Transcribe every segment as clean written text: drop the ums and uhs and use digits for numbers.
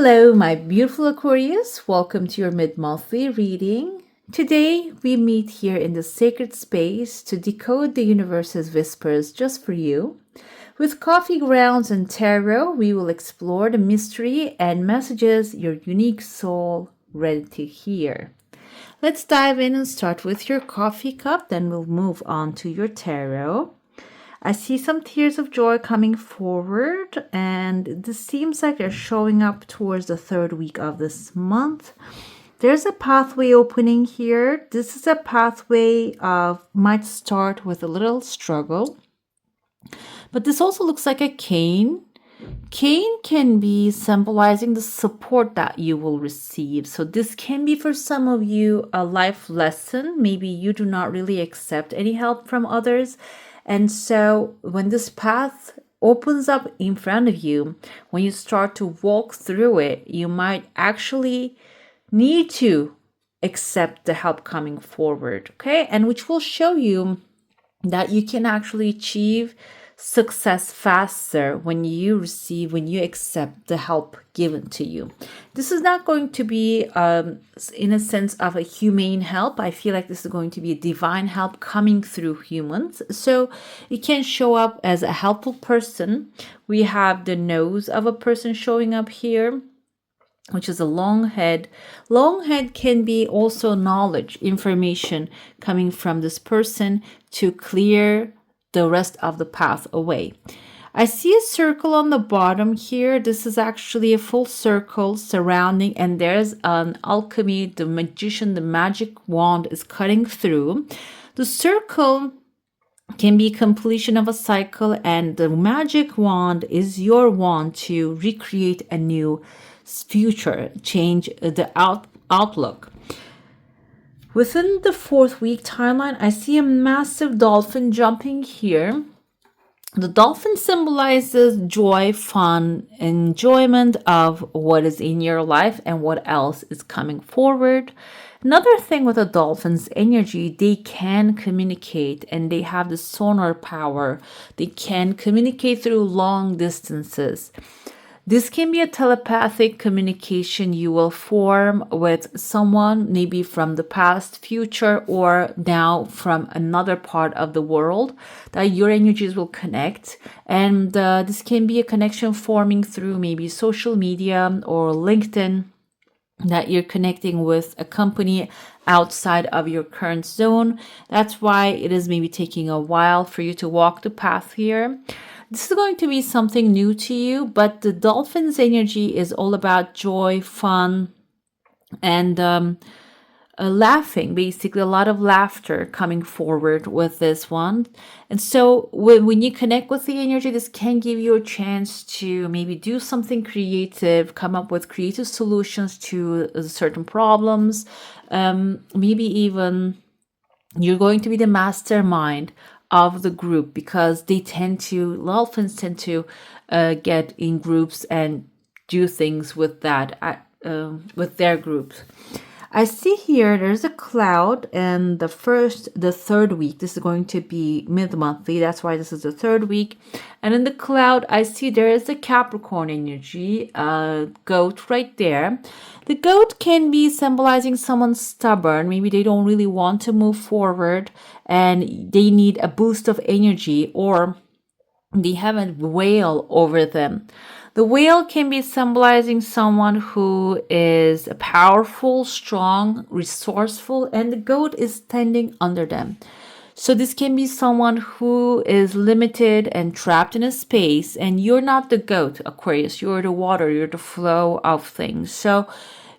Hello, my beautiful Aquarius. Welcome to your mid-monthly reading. Today, we meet here in the sacred space to decode the universe's whispers just for you. With coffee grounds and tarot, we will explore the mystery and messages your unique soul ready to hear. Let's dive in and start with your coffee cup, then we'll move on to your tarot. I see some tears of joy coming forward, and this seems like they're showing up towards the third week of this month. There's a pathway opening here. This is a pathway might start with a little struggle, but this also looks like a cane. Cane can be symbolizing the support that you will receive. So this can be for some of you a life lesson. Maybe you do not really accept any help from others. And so when this path opens up in front of you, when you start to walk through it, you might actually need to accept the help coming forward, okay? And which will show you that you can actually achieve success faster when you accept the help given to you. This is not going to be in a sense of a humane help. I feel like this is going to be a divine help coming through humans. So it can show up as a helpful person. We have the nose of a person showing up here, which is a long head. Long head can be also knowledge, information coming from this person to clear the rest of the path away. I see a circle on the bottom here. This is actually a full circle surrounding, and there's an alchemy, the magician, the magic wand is cutting through. The circle can be completion of a cycle, and the magic wand is your wand to recreate a new future, change the outlook. Within the fourth week timeline, I see a massive dolphin jumping here. The dolphin symbolizes joy, fun, enjoyment of what is in your life and what else is coming forward. Another thing with a dolphin's energy, they can communicate and they have the sonar power. They can communicate through long distances. This can be a telepathic communication you will form with someone, maybe from the past, future, or now from another part of the world, that your energies will connect. And this can be a connection forming through maybe social media or LinkedIn, that you're connecting with a company outside of your current zone. That's why it is maybe taking a while for you to walk the path here. This is going to be something new to you, but the dolphin's energy is all about joy, fun, and laughing, basically a lot of laughter coming forward with this one. And so when you connect with the energy, this can give you a chance to maybe do something creative, come up with creative solutions to certain problems. Maybe even you're going to be the mastermind of the group, because dolphins tend to get in groups and do things with with their groups. I see here there's a cloud, and the third week, this is going to be mid-monthly, that's why this is the third week. And in the cloud, I see there is a Capricorn energy, goat right there. The goat can be symbolizing someone stubborn. Maybe they don't really want to move forward and they need a boost of energy, or they have a whale over them. The whale can be symbolizing someone who is powerful, strong, resourceful, and the goat is standing under them. So this can be someone who is limited and trapped in a space, and you're not the goat, Aquarius. You're the water, you're the flow of things. So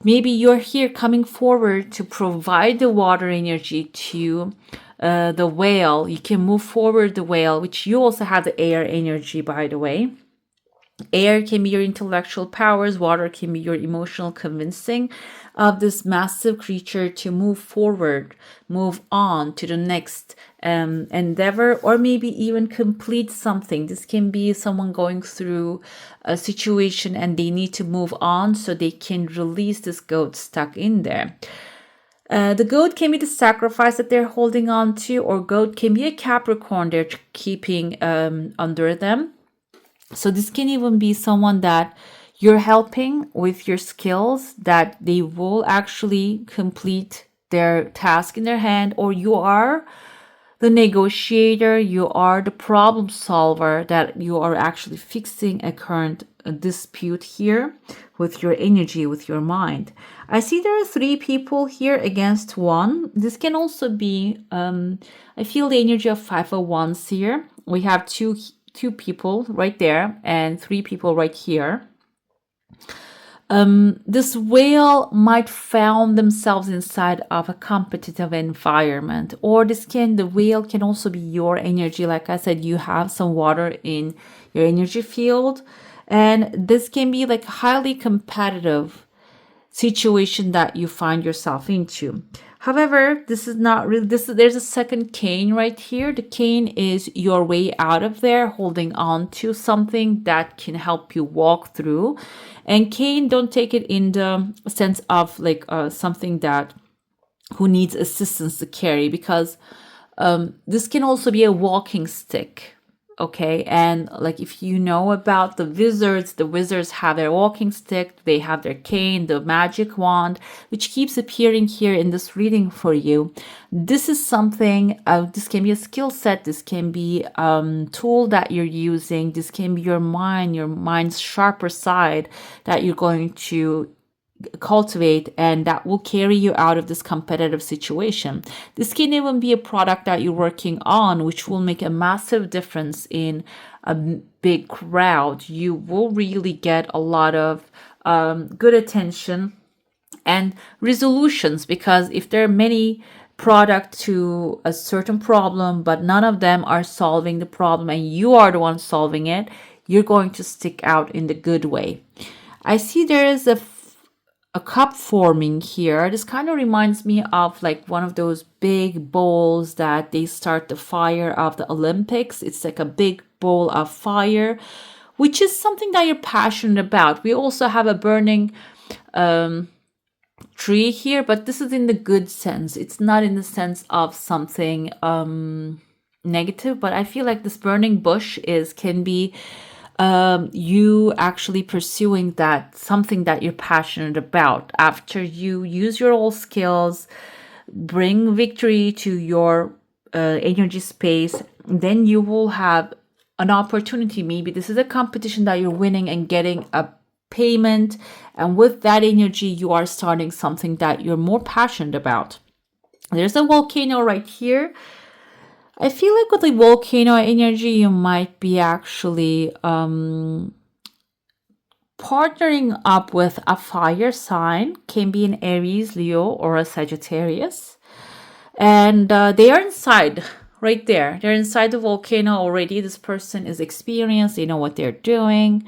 maybe you're here coming forward to provide the water energy to the whale. You can move forward the whale, which you also have the air energy, by the way. Air can be your intellectual powers. Water can be your emotional convincing of this massive creature to move forward, move on to the next endeavor, or maybe even complete something. This can be someone going through a situation and they need to move on so they can release this goat stuck in there. The goat can be the sacrifice that they're holding on to, or goat can be a Capricorn they're keeping under them. So this can even be someone that you're helping with your skills that they will actually complete their task in their hand, or you are the negotiator, you are the problem solver, that you are actually fixing a current dispute here with your energy, with your mind. I see there are 3 people here against 1. This can also be, I feel the energy of 5 of Wands here. We have two people right there and 3 people right here. This whale might found themselves inside of a competitive environment, or the whale can also be your energy. Like I said, you have some water in your energy field, and this can be like highly competitive situation that you find yourself into. However, this is not really there's a second cane right here. The cane is your way out of there, holding on to something that can help you walk through. And cane, don't take it in the sense of like something that who needs assistance to carry, because this can also be a walking stick. Okay, and like if you know about the wizards have their walking stick, they have their cane, the magic wand, which keeps appearing here in this reading for you. This is something, this can be a skill set, this can be tool that you're using, this can be your mind's sharper side that you're going to cultivate, and that will carry you out of this competitive situation. This can even be a product that you're working on, which will make a massive difference in a big crowd. You will really get a lot of good attention and resolutions, because if there are many product to a certain problem but none of them are solving the problem and you are the one solving it, you're going to stick out in the good way. I see there is a cup forming here. This kind of reminds me of like one of those big bowls that they start the fire of the Olympics. It's like a big bowl of fire, which is something that you're passionate about. We also have a burning tree here, but this is in the good sense. It's not in the sense of something negative, but I feel like this burning bush can be you actually pursuing that something that you're passionate about. After you use your old skills, bring victory to your energy space, then you will have an opportunity. Maybe this is a competition that you're winning and getting a payment, and with that energy you are starting something that you're more passionate about. There's a volcano right here. I feel like with the volcano energy, you might be actually partnering up with a fire sign, can be an Aries, Leo, or a Sagittarius. And they are inside, right there. They're inside the volcano already. This person is experienced, they know what they're doing,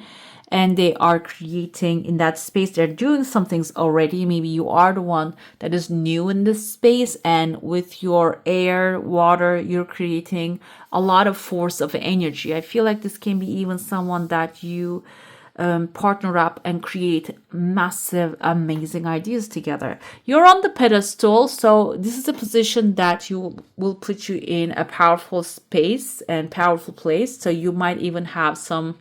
and they are creating in that space. They're doing some things already. Maybe you are the one that is new in this space, and with your air, water, you're creating a lot of force of energy. I feel like this can be even someone that you partner up and create massive, amazing ideas together. You're on the pedestal, so this is a position that will put you in a powerful space and powerful place. So you might even have some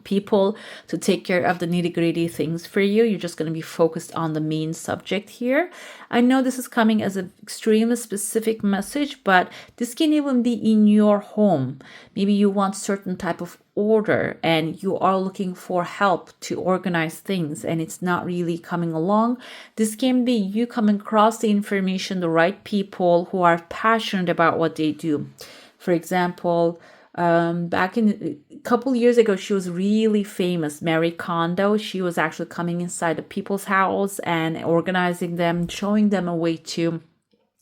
people to take care of the nitty-gritty things for you. You're just going to be focused on the main subject here. I know this is coming as an extremely specific message, but this can even be in your home. Maybe you want certain type of order and you are looking for help to organize things and it's not really coming along. This can be you coming across the information, the right people who are passionate about what they do. For example, back in a couple years ago, she was really famous, Marie Kondo. She was actually coming inside the people's house and organizing them, showing them a way to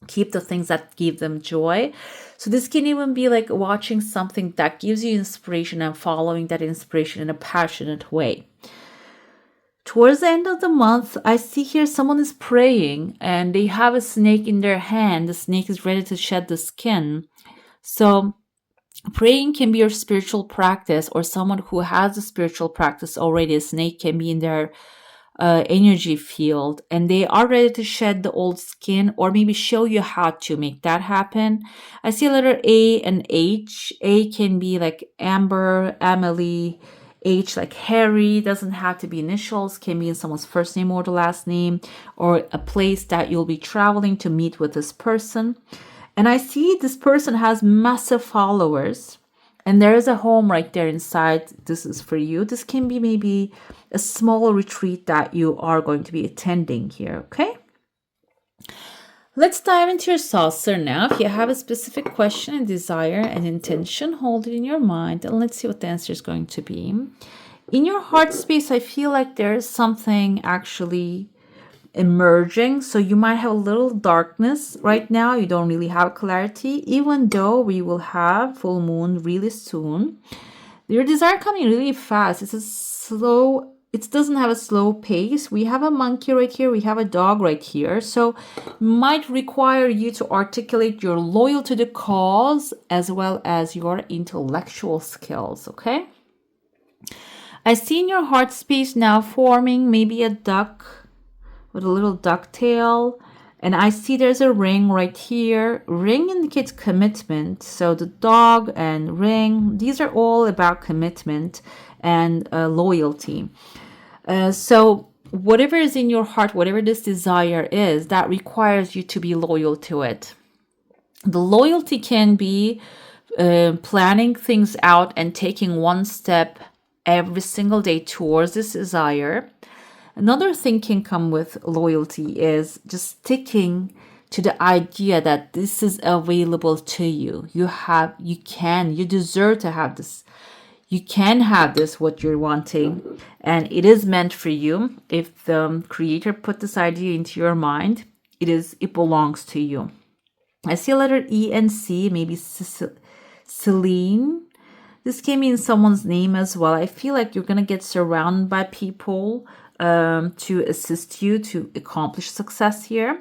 keep the things that give them joy. So this can even be like watching something that gives you inspiration and following that inspiration in a passionate way. Towards the end of the month, I see here someone is praying and they have a snake in their hand. The snake is ready to shed the skin. So praying can be your spiritual practice, or someone who has a spiritual practice already. A snake can be in their energy field and they are ready to shed the old skin, or maybe show you how to make that happen. I see letter A and H. A can be like Amber, Emily, H like Harry, doesn't have to be initials, can be in someone's first name or the last name, or a place that you'll be traveling to meet with this person. And I see this person has massive followers, and there is a home right there inside. This is for you. This can be maybe a small retreat that you are going to be attending here, okay? Let's dive into your saucer now. If you have a specific question and desire and intention, hold it in your mind and let's see what the answer is going to be. In your heart space, I feel like there is something actually emerging. So you might have a little darkness right now. You don't really have clarity, even though we will have full moon really soon. Your desire coming really fast. It's a slow, it doesn't have a slow pace. We have a monkey right here. We have a dog right here. So might require you to articulate your loyalty to the cause as well as your intellectual skills, okay? I see in your heart space now forming maybe a duck with a little ducktail. And I see there's a ring right here. Ring indicates commitment. So the dog and ring, these are all about commitment and loyalty. So whatever is in your heart, whatever this desire is, that requires you to be loyal to it. The loyalty can be planning things out and taking one step every single day towards this desire. Another thing can come with loyalty is just sticking to the idea that this is available to you. You deserve to have this. You can have this, what you're wanting, and it is meant for you. If the creator put this idea into your mind, it belongs to you. I see a letter E and C, maybe Celine. This can be in someone's name as well. I feel like you're going to get surrounded by people to assist you to accomplish success here.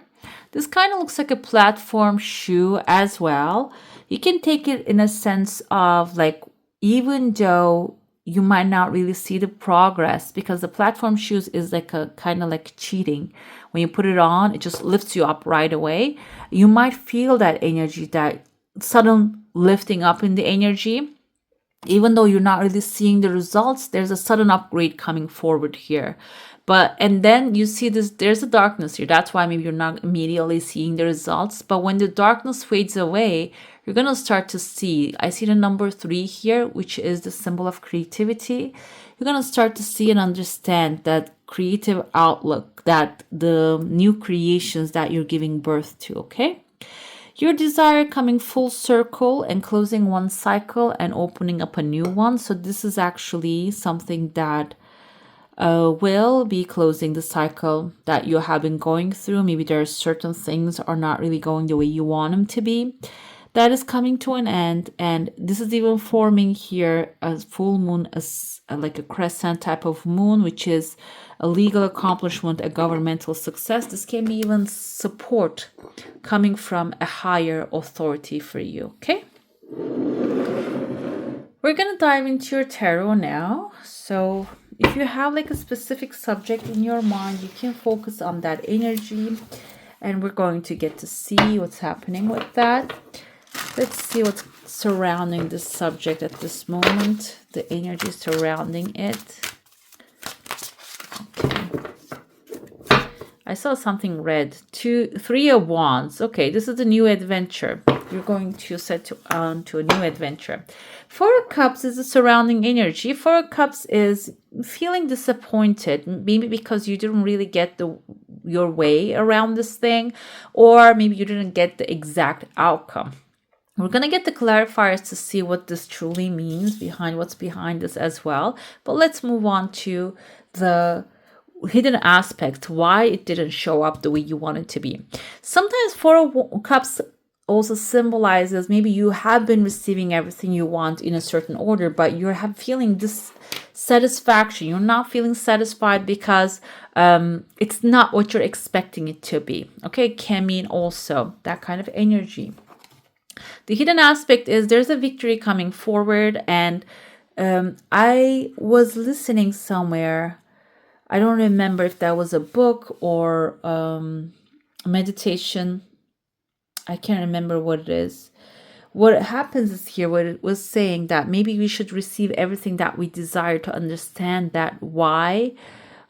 This kind of looks like a platform shoe as well. You can take it in a sense of like, even though you might not really see the progress, because the platform shoes is like a kind of like cheating. When you put it on, it just lifts you up right away. You might feel that energy, that sudden lifting up in the energy. Even though you're not really seeing the results, there's a sudden upgrade coming forward here. And then you see this, there's a darkness here. That's why maybe you're not immediately seeing the results. But when the darkness fades away, you're going to start to see, I see the number 3 here, which is the symbol of creativity. You're going to start to see and understand that creative outlook, that the new creations that you're giving birth to, okay? Your desire coming full circle and closing one cycle and opening up a new one. So this is actually something that will be closing the cycle that you have been going through. Maybe there are certain things are not really going the way you want them to be. That is coming to an end, and this is even forming here a full moon, like a crescent type of moon, which is a legal accomplishment, a governmental success. This can be even support coming from a higher authority for you, okay? We're going to dive into your tarot now. So if you have like a specific subject in your mind, you can focus on that energy, and we're going to get to see what's happening with that. Let's see what's surrounding this subject at this moment, the energy surrounding it. Okay. I saw something red. 3 of Wands. Okay, this is a new adventure. You're going to set on to a new adventure. 4 of Cups is the surrounding energy. 4 of Cups is feeling disappointed, maybe because you didn't really get your way around this thing, or maybe you didn't get the exact outcome. We're going to get the clarifiers to see what this truly means behind what's behind this as well. But let's move on to the hidden aspects, why it didn't show up the way you want it to be. Sometimes 4 of Cups also symbolizes maybe you have been receiving everything you want in a certain order, but you're feeling dissatisfaction. You're not feeling satisfied because it's not what you're expecting it to be. Okay, it can mean also that kind of energy. The hidden aspect is there's a victory coming forward, and I was listening somewhere. I don't remember if that was a book or meditation. I can't remember what it is. what happens is here, what it was saying, that maybe we should receive everything that we desire to understand that why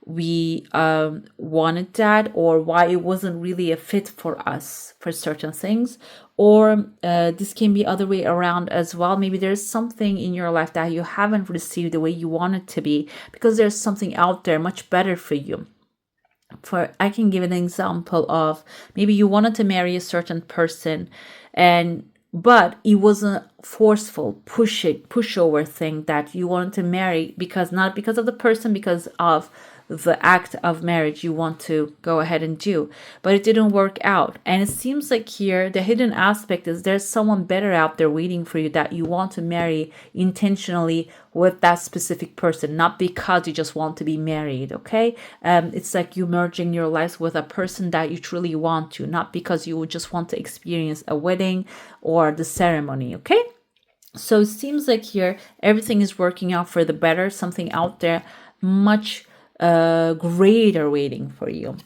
we wanted that, or why it wasn't really a fit for us for certain things. Or this can be other way around as well. Maybe there's something in your life that you haven't received the way you want it to be, because there's something out there much better for you. For I can give an example of, maybe you wanted to marry a certain person, and but it wasn't forceful pushover thing that you wanted to marry, because not because of the person, because of the act of marriage you want to go ahead and do, but it didn't work out. And it seems like here the hidden aspect is there's someone better out there waiting for you, that you want to marry intentionally with that specific person, not because you just want to be married. Okay, it's like you merging your lives with a person that you truly want to, not because you would just want to experience a wedding or the ceremony. Okay, so it seems like here everything is working out for the better, something out there much greater waiting for you.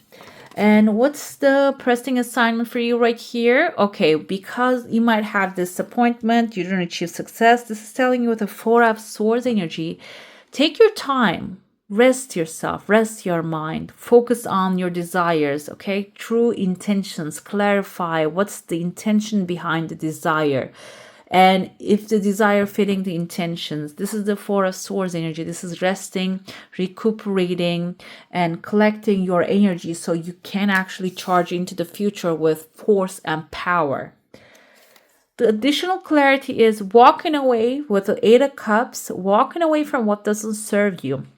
And what's the pressing assignment for you right here? Okay, because you might have disappointment, you don't achieve success. This is telling you with a 4 of Swords energy, take your time, rest yourself, rest your mind, focus on your desires. Okay, true intentions, clarify what's the intention behind the desire. And if the desire fitting the intentions, this is the 4 of Swords energy. This is resting, recuperating, and collecting your energy so you can actually charge into the future with force and power. The additional clarity is walking away with the 8 of Cups, walking away from what doesn't serve you.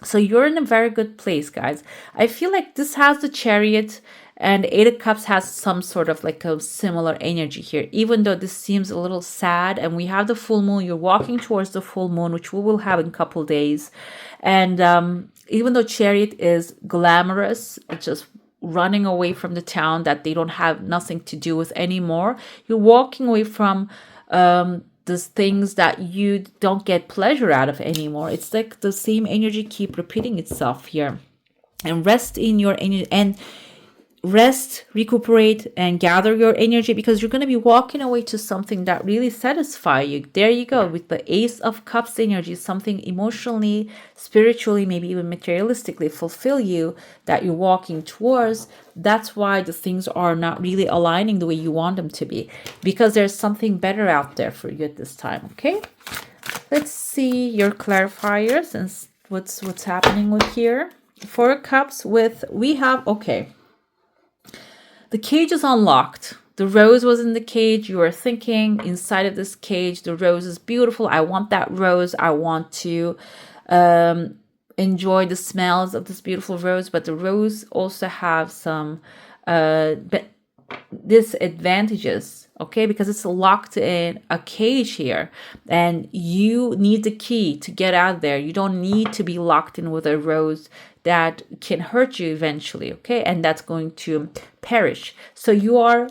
So you're in a very good place, guys. I feel like this has the Chariot, and 8 of Cups has some sort of like a similar energy here, even though this seems a little sad. And we have the full moon. You're walking towards the full moon, which we will have in a couple days. And even though Chariot is glamorous, it's just running away from the town that they don't have nothing to do with anymore. You're walking away from those things that you don't get pleasure out of anymore. It's like the same energy keep repeating itself here. And rest in your energy, and rest, recuperate, and gather your energy, because you're going to be walking away to something that really satisfies you. There you go, with the Ace of Cups energy, something emotionally, spiritually, maybe even materialistically fulfill you that you're walking towards. That's why the things are not really aligning the way you want them to be, because there's something better out there for you at this time. Okay, let's see your clarifiers and what's happening with here. 4 of Cups with, we have, okay, the cage is unlocked. The rose was in the cage. You are thinking inside of this cage, the rose is beautiful. I want that rose. I want to enjoy the smells of this beautiful rose. But the rose also have some disadvantages, okay, because it's locked in a cage here, and you need the key to get out there. You don't need to be locked in with a rose that can hurt you eventually, okay, and that's going to perish. So you are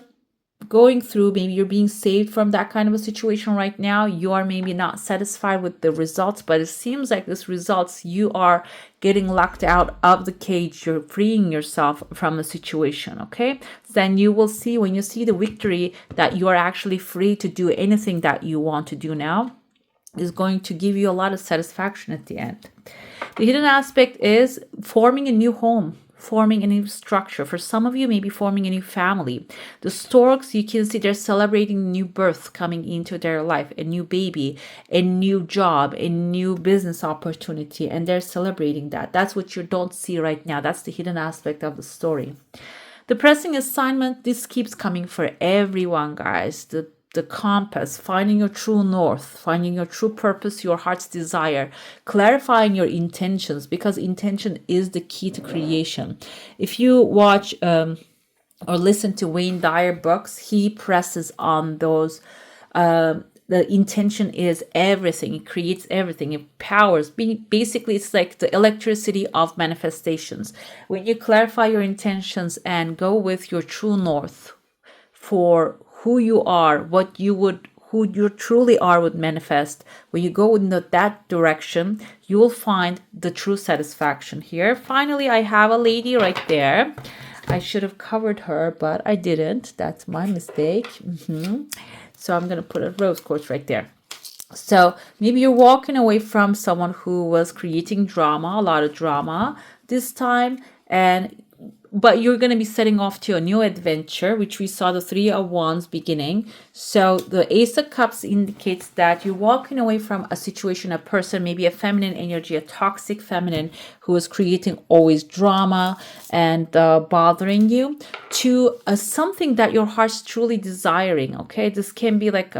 going through, maybe you're being saved from that kind of a situation right now. You are maybe not satisfied with the results, but it seems like this results, you are getting locked out of the cage. You're freeing yourself from the situation, okay? Then you will see, when you see the victory, that you are actually free to do anything that you want to do now. Is going to give you a lot of satisfaction at the end. The hidden aspect is forming a new home, forming a new structure. For some of you, maybe forming a new family. The storks, you can see they're celebrating new birth coming into their life, a new baby, a new job, a new business opportunity, and they're celebrating that. That's what you don't see right now. That's the hidden aspect of the story. The pressing assignment, this keeps coming for everyone, guys. The compass, finding your true north, finding your true purpose, your heart's desire, clarifying your intentions, because intention is the key to creation. If you watch or listen to Wayne Dyer books, he presses on those. The intention is everything. It creates everything. It powers. Basically, it's like the electricity of manifestations. When you clarify your intentions and go with your true north for who you are, who you truly are would manifest. When you go in that direction, you will find the true satisfaction here. Finally, I have a lady right there. I should have covered her, but I didn't. That's my mistake. So I'm going to put a rose quartz right there. So maybe you're walking away from someone who was creating drama, a lot of drama this time, but you're going to be setting off to a new adventure, which we saw the Three of Wands beginning. So the Ace of Cups indicates that you're walking away from a situation, a person, maybe a feminine energy, a toxic feminine who is creating always drama and bothering you, to something that your heart's truly desiring. Okay, this can be like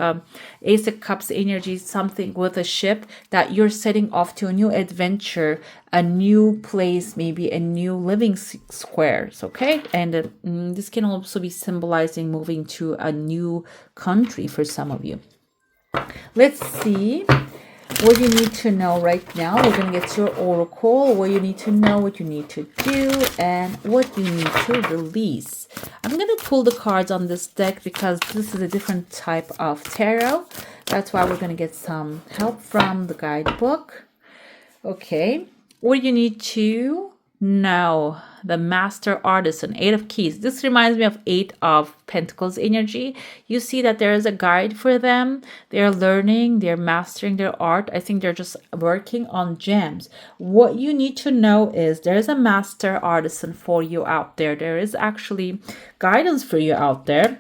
Ace of Cups energy, something with a ship that you're setting off to a new adventure, a new place, maybe a new living squares. Okay, and this can also be symbolizing moving to a new country for some of you. Let's see what you need to know right now. We're going to get your oracle, what you need to know, what you need to do, and what you need to release. I'm going to pull the cards on this deck because this is a different type of tarot. That's why we're going to get some help from the guidebook. Okay, what you need to know. The Master Artisan, Eight of Keys. This reminds me of Eight of Pentacles energy. You see that there is a guide for them. They're learning, they're mastering their art. I think they're just working on gems. What you need to know is there's a Master Artisan for you out there. There is actually guidance for you out there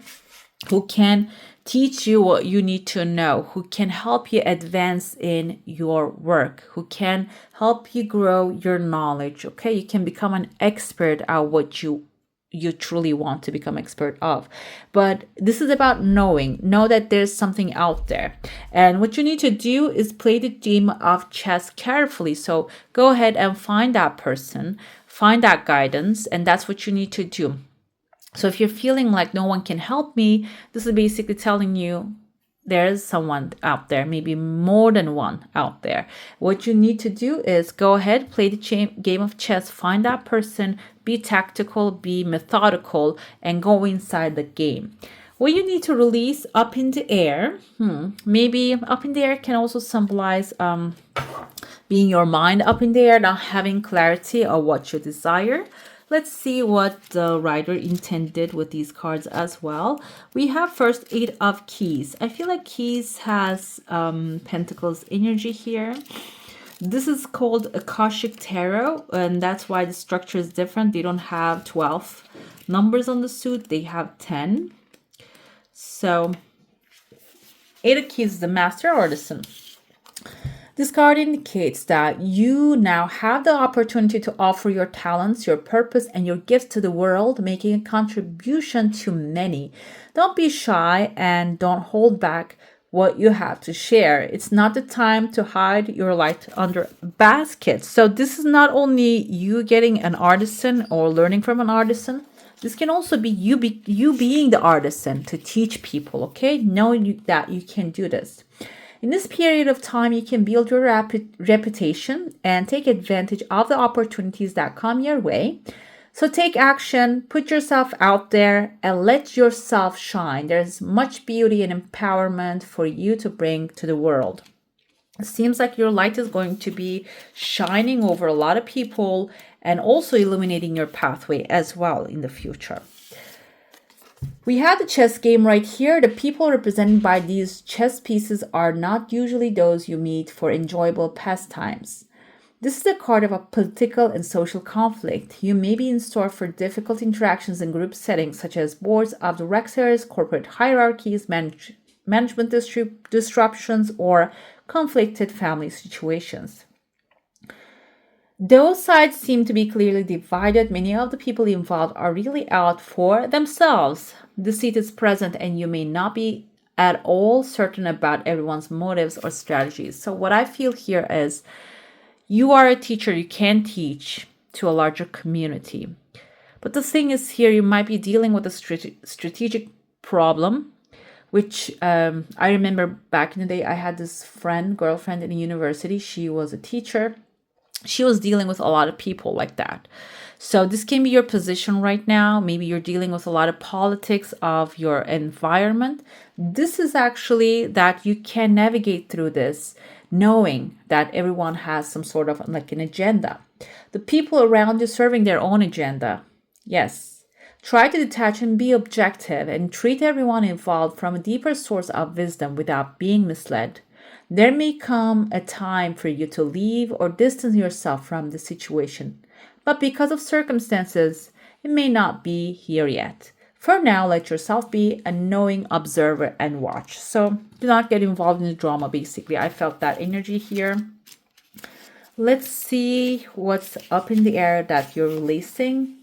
who can teach you what you need to know, who can help you advance in your work, who can help you grow your knowledge. Okay, you can become an expert at what you truly want to become expert of. But this is about know that there's something out there, and what you need to do is play the game of chess carefully. So go ahead and find that person, find that guidance, and that's what you need to do. So if you're feeling like no one can help me, this is basically telling you there's someone out there, maybe more than one out there. What you need to do is go ahead, play the game of chess, find that person, be tactical, be methodical, and go inside the game. What you need to release, up in the air. Maybe up in the air can also symbolize being your mind up in the air, not having clarity of what you desire. Let's see what the writer intended with these cards as well. We have first Eight of Keys. I feel like Keys has Pentacles energy here. This is called Akashic Tarot, and that's why the structure is different. They don't have 12 numbers on the suit. They have 10. So Eight of Keys is the Master Artisan. This card indicates that you now have the opportunity to offer your talents, your purpose, and your gifts to the world, making a contribution to many. Don't be shy and don't hold back what you have to share. It's not the time to hide your light under a basket. So this is not only you getting an artisan or learning from an artisan. This can also be you being the artisan to teach people, okay? Knowing that you can do this. In this period of time, you can build your reputation and take advantage of the opportunities that come your way. So take action, put yourself out there, and let yourself shine. There's much beauty and empowerment for you to bring to the world. It seems like your light is going to be shining over a lot of people and also illuminating your pathway as well in the future. We have the chess game right here. The people represented by these chess pieces are not usually those you meet for enjoyable pastimes. This is a card of a political and social conflict. You may be in store for difficult interactions in group settings such as boards of directors, corporate hierarchies, management disruptions, or conflicted family situations. Those sides seem to be clearly divided. Many of the people involved are really out for themselves. Deceit is present, and you may not be at all certain about everyone's motives or strategies. So what I feel here is you are a teacher. You can teach to a larger community. But the thing is here, you might be dealing with a strategic problem, which I remember back in the day, I had this girlfriend in university. She was a teacher. She was dealing with a lot of people like that. So this can be your position right now. Maybe you're dealing with a lot of politics of your environment. This is actually that you can navigate through this knowing that everyone has some sort of like an agenda. The people around you serving their own agenda. Yes. Try to detach and be objective and treat everyone involved from a deeper source of wisdom without being misled. There may come a time for you to leave or distance yourself from the situation, but because of circumstances, it may not be here yet. For now, let yourself be a knowing observer and watch. So do not get involved in the drama, basically. I felt that energy here. Let's see what's up in the air that you're releasing.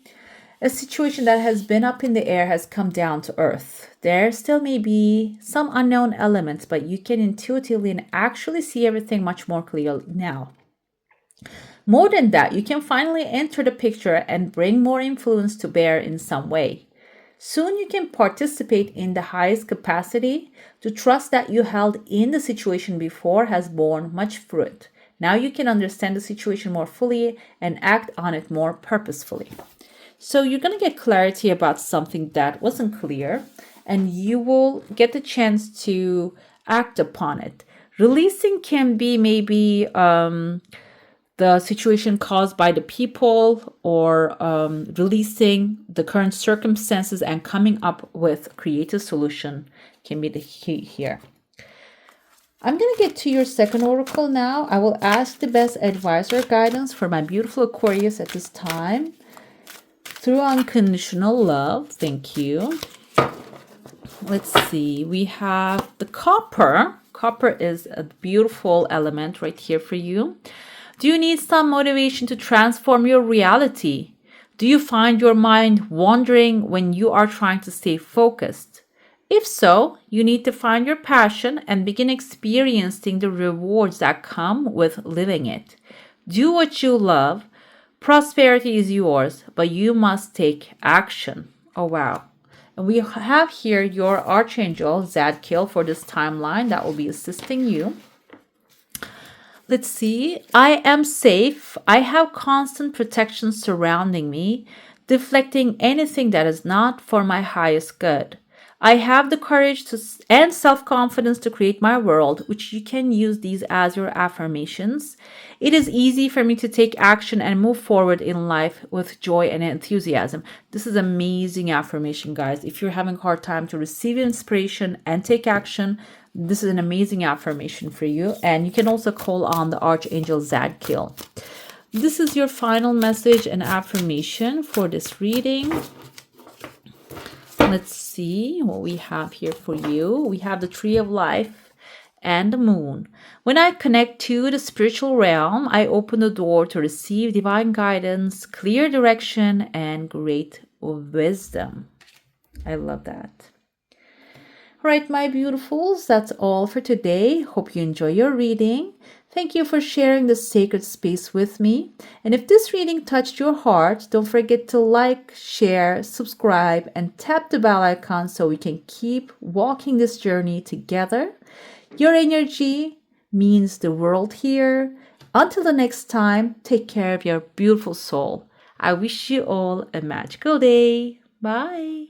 A situation that has been up in the air has come down to earth. There still may be some unknown elements, but you can intuitively and actually see everything much more clearly now. More than that, you can finally enter the picture and bring more influence to bear in some way. Soon you can participate in the highest capacity. To trust that you held in the situation before has borne much fruit. Now you can understand the situation more fully and act on it more purposefully. So you're going to get clarity about something that wasn't clear, and you will get the chance to act upon it. Releasing can be maybe the situation caused by the people, or releasing the current circumstances and coming up with a creative solution can be the key here. I'm going to get to your second oracle now. I will ask the best advice or guidance for my beautiful Aquarius at this time. Through unconditional love, thank you. Let's see, we have the copper. Copper is a beautiful element right here for you. Do you need some motivation to transform your reality? Do you find your mind wandering when you are trying to stay focused? If so, you need to find your passion and begin experiencing the rewards that come with living it. Do what you love. Prosperity is yours, but you must take action. Oh, wow. And we have here your Archangel, Zadkiel, for this timeline that will be assisting you. Let's see. I am safe. I have constant protection surrounding me, deflecting anything that is not for my highest good. I have the courage and self-confidence to create my world, which you can use these as your affirmations. It is easy for me to take action and move forward in life with joy and enthusiasm. This is amazing affirmation, guys. If you're having a hard time to receive inspiration and take action, this is an amazing affirmation for you. And you can also call on the Archangel Zadkiel. This is your final message and affirmation for this reading. Let's see what we have here for you. We have the Tree of Life and the Moon. When I connect to the spiritual realm, I open the door to receive divine guidance, clear direction, and great wisdom. I love that. Right, my beautifuls, that's all for today. Hope you enjoy your reading. Thank you for sharing this sacred space with me. And if this reading touched your heart, don't forget to like, share, subscribe, and tap the bell icon so we can keep walking this journey together. Your energy means the world here. Until the next time, take care of your beautiful soul. I wish you all a magical day. Bye.